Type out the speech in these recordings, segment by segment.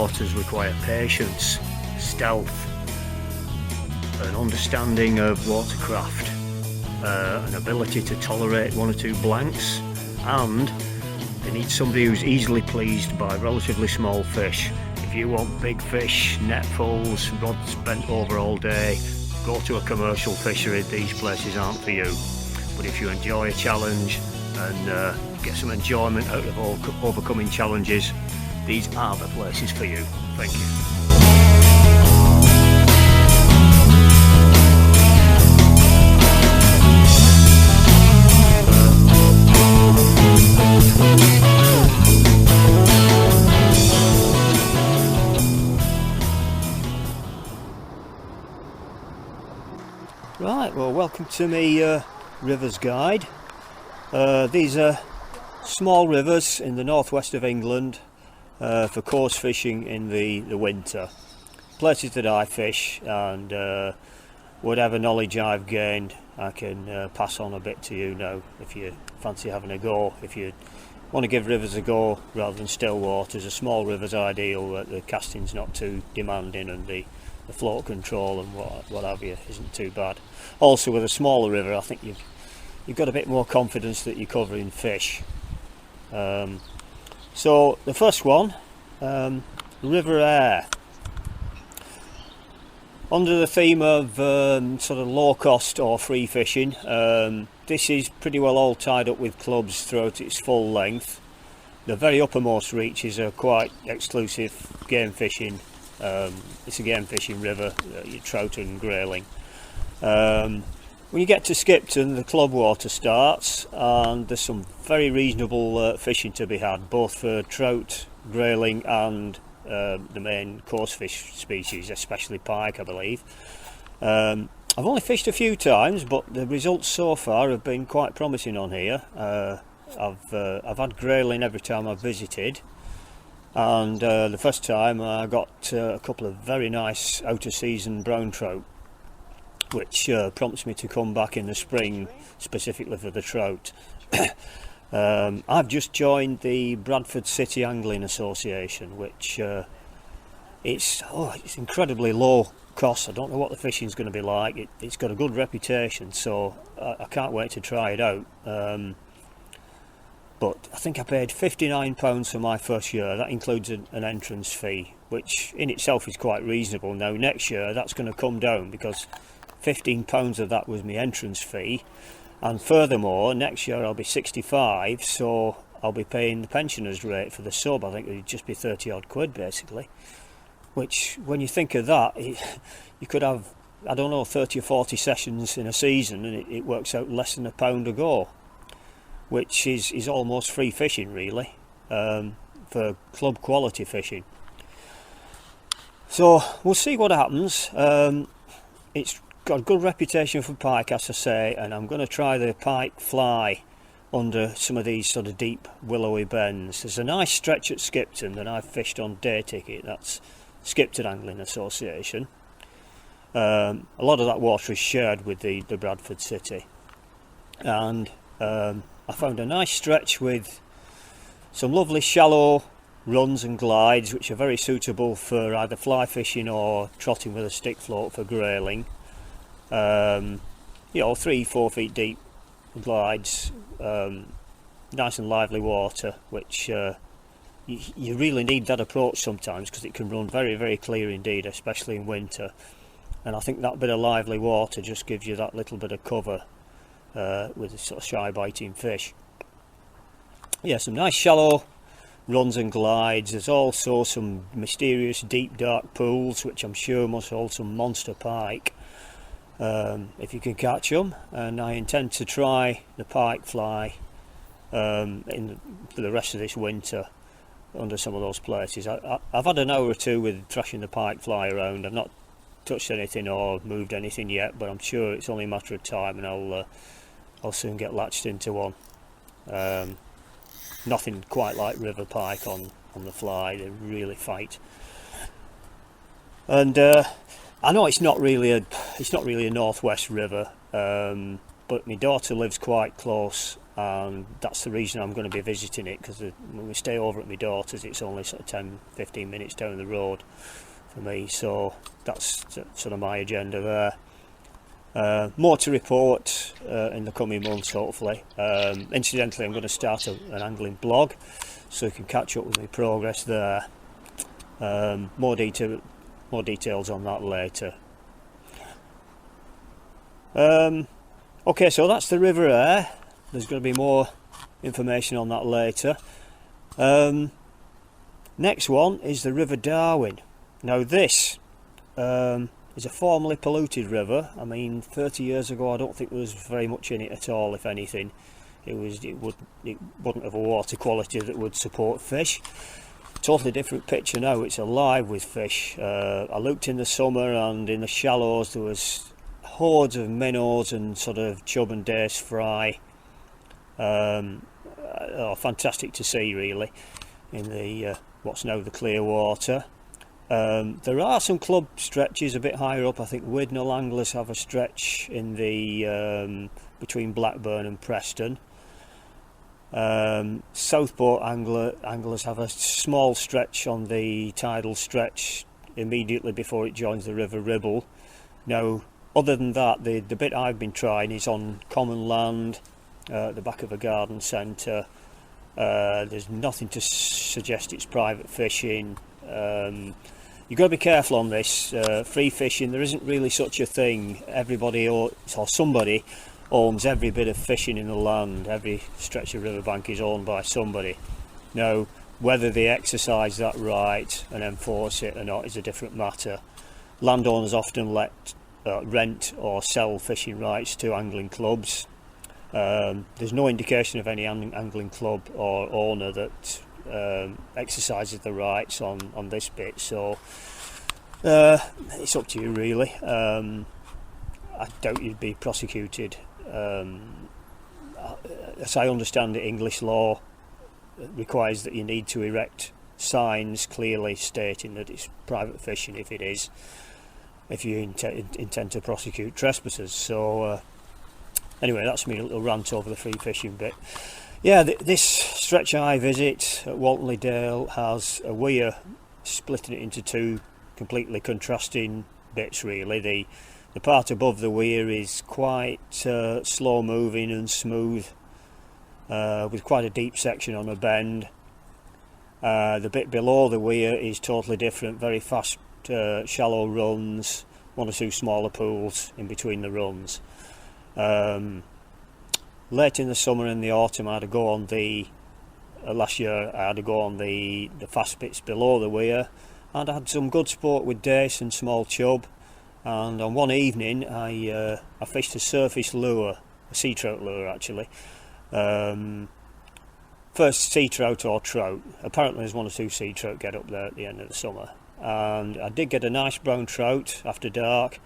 waters require patience, stealth, an understanding of watercraft, an ability to tolerate one or two blanks, and they need somebody who's easily pleased by relatively small fish. If you want big fish, netfuls, rods bent over all day, go to a commercial fishery. These places aren't for you. But if you enjoy a challenge and get some enjoyment out of overcoming challenges, these are the places for you. Thank you. Right, well, welcome to me rivers guide. These are small rivers in the northwest of England for coarse fishing in the winter. Places that I fish, and whatever knowledge I've gained I can pass on a bit to you now if you fancy having a go. If you want to give rivers a go rather than still waters, a small river's ideal. The casting's not too demanding and the float control and what have you isn't too bad. Also, with a smaller river, I think you've got a bit more confidence that you're covering fish. So the first one, River AIRE. Under the theme of sort of low cost or free fishing, this is pretty well all tied up with clubs throughout its full length. The very uppermost reaches are quite exclusive game fishing. It's a game fishing river, your trout and grayling. When you get to Skipton, the club water starts, and there's some very reasonable fishing to be had, both for trout, grayling and the main coarse fish species, especially pike, I believe. I've only fished a few times, but the results so far have been quite promising on here. I've had grayling every time I've visited, and the first time I got a couple of very nice out of season brown trout, which prompts me to come back in the spring specifically for the trout. I've just joined the Bradford City Angling Association, which it's incredibly low cost. I don't know what the fishing's going to be like. It's got a good reputation, so I can't wait to try it out. But I think I paid £59 for my first year. That includes an entrance fee, which in itself is quite reasonable. Now next year that's going to come down, because £15 of that was my entrance fee, and furthermore next year I'll be 65, so I'll be paying the pensioners rate for the sub. I think it'd just be 30 odd quid basically, which when you think of that, you could have, I don't know, 30 or 40 sessions in a season, and it works out less than £1 a go, which is almost free fishing really, for club quality fishing. So we'll see what happens. It's got a good reputation for pike, as I say, and I'm going to try the pike fly under some of these sort of deep willowy bends. There's a nice stretch at Skipton that I've fished on day ticket. That's Skipton Angling Association. A lot of that water is shared with the Bradford City, and I found a nice stretch with some lovely shallow runs and glides, which are very suitable for either fly fishing or trotting with a stick float for grayling. 3-4 feet deep glides, nice and lively water, which you really need that approach sometimes, because it can run very, very clear indeed, especially in winter. And I think that bit of lively water just gives you that little bit of cover with a sort of shy biting fish. Yeah, some nice shallow runs and glides. There's also some mysterious deep dark pools, which I'm sure must hold some monster pike, if you can catch them. And I intend to try the pike fly for the rest of this winter under some of those places. I've had an hour or two with thrashing the pike fly around. I've not touched anything or moved anything yet, but I'm sure it's only a matter of time, and I'll soon get latched into one. Nothing quite like river pike on the fly. They really fight. And I know it's not really a northwest river. but my daughter lives quite close, and that's the reason I'm going to be visiting it, because when we stay over at my daughter's, it's only sort of 10-15 minutes down the road for me, so that's sort of my agenda there. More to report in the coming months, hopefully. Incidentally, I'm going to start an angling blog, so you can catch up with my progress there. More details on that later. Okay, so that's the River Aire. There's going to be more information on that later. Next one is the River Darwen. Now this is a formerly polluted river. I mean, 30 years ago I don't think there was very much in it at all, if anything. It wouldn't have a water quality that would support fish. Totally different picture now. It's alive with fish. I looked in the summer, and in the shallows there was hordes of minnows and sort of chub and dace fry. Fantastic to see, really, in the what's now the clear water. There are some club stretches a bit higher up. I think Widnall anglers have a stretch in the between Blackburn and Preston. Southport anglers have a small stretch on the tidal stretch immediately before it joins the River Ribble. Now, other than that, the bit I've been trying is on common land, at the back of a garden centre. There's nothing to suggest it's private fishing. You've got to be careful on this. Free fishing, there isn't really such a thing. Everybody or somebody owns every bit of fishing in the land. Every stretch of riverbank is owned by somebody. Now, whether they exercise that right and enforce it or not is a different matter. Landowners often rent or sell fishing rights to angling clubs. There's no indication of any angling club or owner that exercises the rights on this bit, so it's up to you, really. I doubt you'd be prosecuted. As I understand it, English law requires that you need to erect signs clearly stating that it's private fishing if you intend to prosecute trespassers. So anyway, that's me little rant over the free fishing bit. Yeah, this stretch I visit at Waltonley Dale has a weir splitting it into two completely contrasting bits, really. The part above the weir is quite slow moving and smooth, with quite a deep section on a bend. The bit below the weir is totally different, very fast shallow runs, one or two smaller pools in between the runs. Late in the summer and the autumn I had to go on last year I had to go on the fast bits below the weir, and I had some good sport with dace and small chub. And on one evening I fished a surface lure, a sea trout lure actually. First sea trout or trout. Apparently there's one or two sea trout get up there at the end of the summer. And I did get a nice brown trout after dark,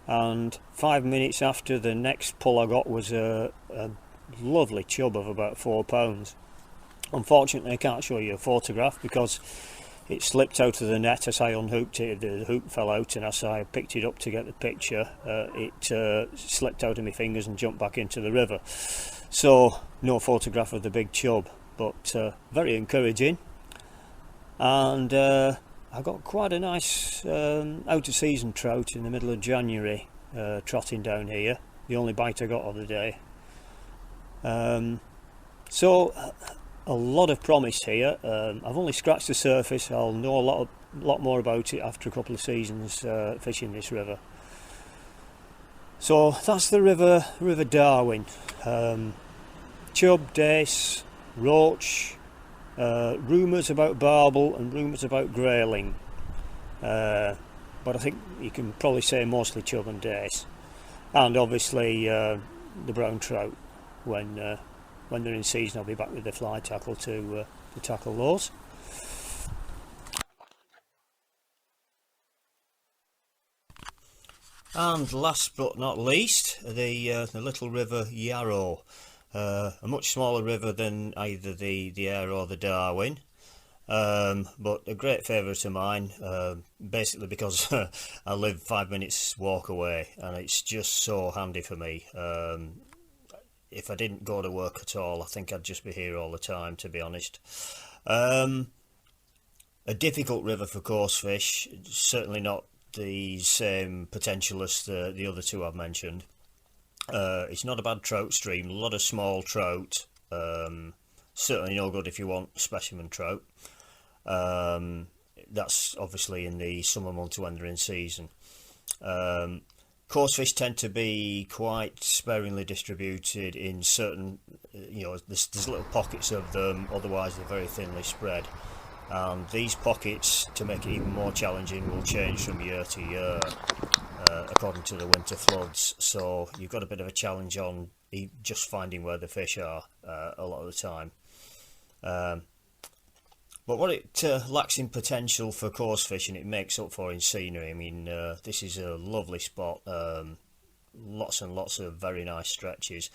and 5 minutes after, the next pull I got was a lovely chub of about 4 pounds. Unfortunately I can't show you a photograph because it slipped out of the net as I unhooked it. The hook fell out, and as I picked it up to get the picture, it slipped out of my fingers and jumped back into the river. So no photograph of the big chub, but very encouraging. And I got quite a nice out of season trout in the middle of January trotting down here, the only bite I got of the day. So a lot of promise here. I've only scratched the surface. I'll know a lot more about it after a couple of seasons fishing this river. So that's the River Darwen. Chub, dace, roach, rumours about barbel and rumours about grayling, but I think you can probably say mostly chub and dace, and obviously the brown trout. When they're in season, I'll be back with the fly tackle to tackle those. And last but not least, the little river Yarrow, a much smaller river than either the AIRE or the Darwen, but a great favourite of mine, basically because I live 5 minutes walk away, and it's just so handy for me. if I didn't go to work at all, I think I'd just be here all the time, to be honest. A difficult river for coarse fish, certainly not the same potential as the other two I've mentioned. It's not a bad trout stream, a lot of small trout, certainly no good if you want specimen trout. That's obviously in the summer months when they're in season. Coarse fish tend to be quite sparingly distributed in certain, there's little pockets of them, otherwise they're very thinly spread. And these pockets, to make it even more challenging, will change from year to year according to the winter floods. So you've got a bit of a challenge on just finding where the fish are a lot of the time. But what it lacks in potential for coarse fishing, it makes up for in scenery. I mean, this is a lovely spot, lots and lots of very nice stretches.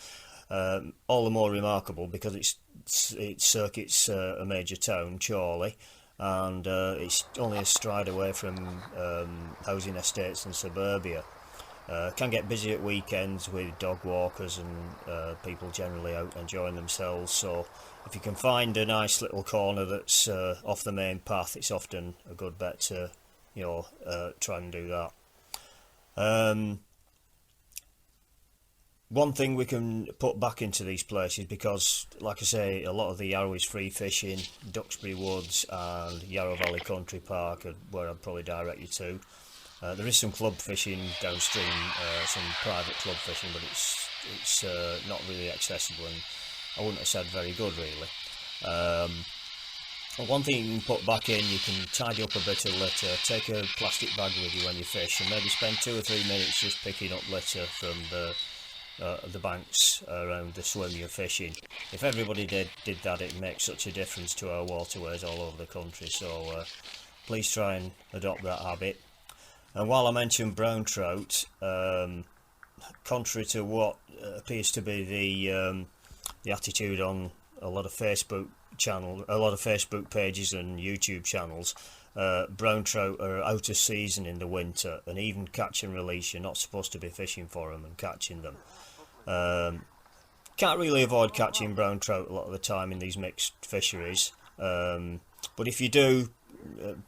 All the more remarkable because it circuits a major town, Chorley, and it's only a stride away from housing estates and suburbia. Can get busy at weekends with dog walkers and people generally out enjoying themselves, so if you can find a nice little corner that's off the main path, it's often a good bet to try and do that. One thing we can put back into these places, because like I say, a lot of the Yarrow is free fishing, Duxbury Woods and Yarrow Valley Country Park are where I'd probably direct you to. There is some club fishing downstream, some private club fishing, but it's not really accessible, and I wouldn't have said very good really. One thing you can put back in, you can tidy up a bit of litter, take a plastic bag with you when you fish, and maybe spend 2 or 3 minutes just picking up litter from the banks around the swim you're fishing. If everybody did that, it'd make such a difference to our waterways all over the country, so please try and adopt that habit. And while I mentioned brown trout, contrary to what appears to be the attitude on a lot of Facebook pages and YouTube channels, brown trout are out of season in the winter, and even catch and release, you're not supposed to be fishing for them and catching them. Can't really avoid catching brown trout a lot of the time in these mixed fisheries, but if you do,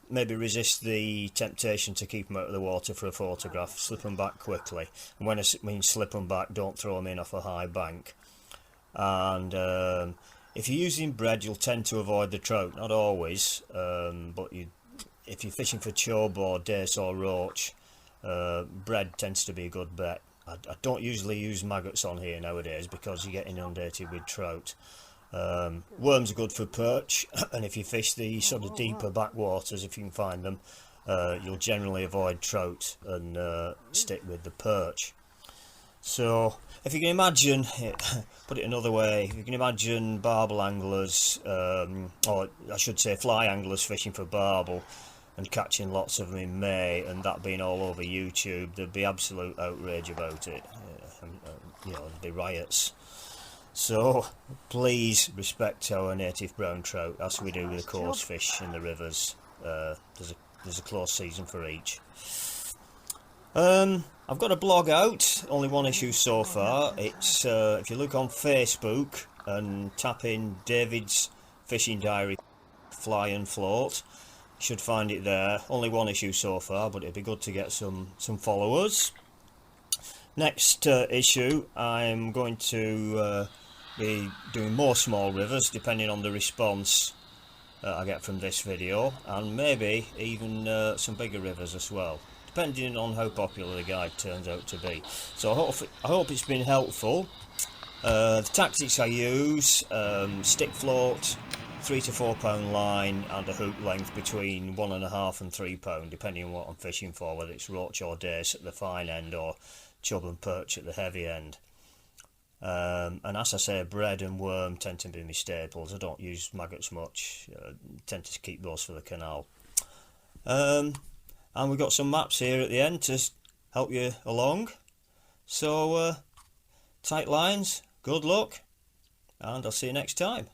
maybe resist the temptation to keep them out of the water for a photograph. Slip them back quickly, and when I mean slip them back, don't throw them in off a high bank. And if you're using bread, you'll tend to avoid the trout, not always, but if you're fishing for chobe or dace or roach, bread tends to be a good bet. I don't usually use maggots on here nowadays because you get inundated with trout. Worms are good for perch, and if you fish the sort of deeper backwaters, if you can find them, you'll generally avoid trout and stick with the perch. So if you can imagine, put it another way, if you can imagine barbel anglers, or I should say fly anglers fishing for barbel and catching lots of them in May, and that being all over YouTube, there'd be absolute outrage about it. There'd be riots. So please respect our native brown trout, as we do with the coarse fish in the rivers. There's a close season for each. I've got a blog out, only one issue so far. It's if you look on Facebook and tap in David's Fishing Diary Fly and Float, you should find it there. Only one issue so far, but it'd be good to get some followers. Next issue, I'm going to be doing more small rivers depending on the response I get from this video, and maybe even some bigger rivers as well, depending on how popular the guide turns out to be. So I hope it's been helpful. The tactics I use: stick float, 3 to 4 pound line, and a hook length between 1.5 and 3 pound, depending on what I'm fishing for, whether it's roach or dace at the fine end or chub and perch at the heavy end. And as I say, bread and worm tend to be my staples. I don't use maggots much, tend to keep those for the canal. And we've got some maps here at the end to help you along. So tight lines, good luck, and I'll see you next time.